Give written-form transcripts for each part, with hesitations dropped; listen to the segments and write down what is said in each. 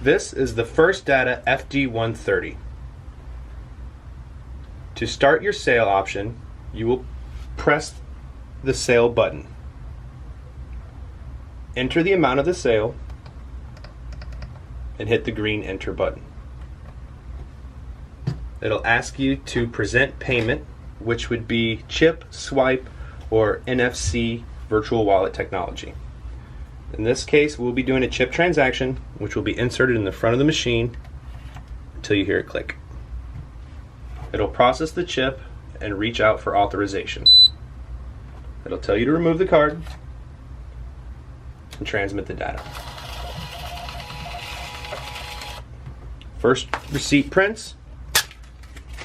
This is the first Data FD130. To start your sale option, you will press the sale button. Enter the amount of the sale and hit the green enter button. It'll ask you to present payment, which would be chip, swipe, or NFC virtual wallet technology. In this case, we'll be doing a chip transaction, which will be inserted in the front of the machine until you hear it click. It'll process the chip and reach out for authorization. It'll tell you to remove the card and transmit the data. First receipt prints.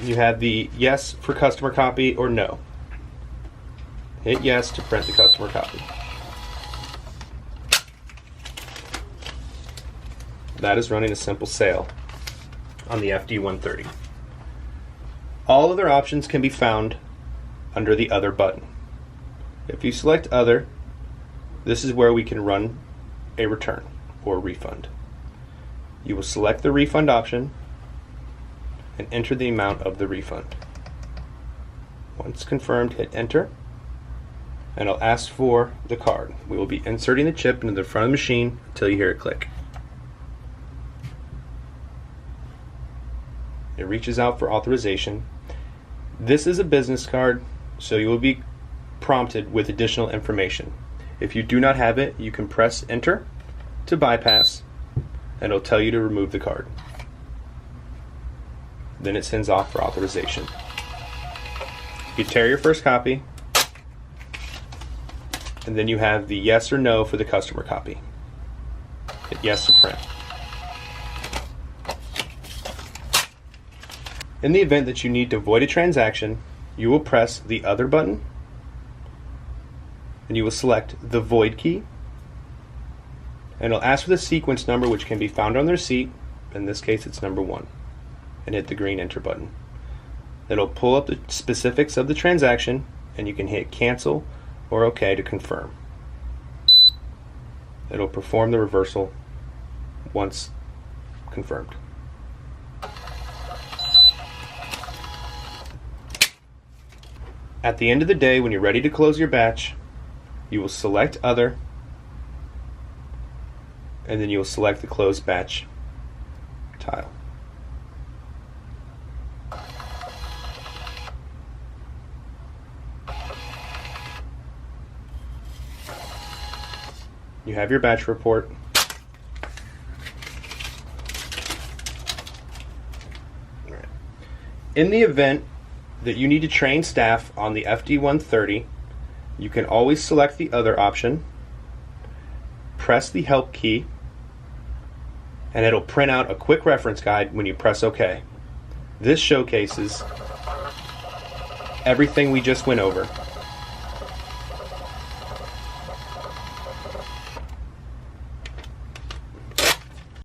You have the yes for customer copy or no. Hit yes to print the customer copy. That is running a simple sale on the FD130. All other options can be found under the Other button. If you select Other, this is where we can run a return or refund. You will select the refund option and enter the amount of the refund. Once confirmed, hit enter, and it'll ask for the card. We will be inserting the chip into the front of the machine until you hear it click. It reaches out for authorization. This is a business card, so you will be prompted with additional information. If you do not have it, you can press enter to bypass, and it'll tell you to remove the card. Then it sends off for authorization. You tear your first copy, and then you have the yes or no for the customer copy. Hit yes to print. In the event that you need to void a transaction, you will press the Other button, and you will select the void key, and it'll ask for the sequence number, which can be found on the receipt. In this case, it's number 1, and hit the green enter button. It'll pull up the specifics of the transaction, and you can hit cancel or OK to confirm. It'll perform the reversal once confirmed. At the end of the day, when you're ready to close your batch, you will select Other, and then you will select the Close Batch tile. You have your batch report. In the event that you need to train staff on the FD130, you can always select the Other option, press the Help key, and it'll print out a quick reference guide when you press OK. This showcases everything we just went over.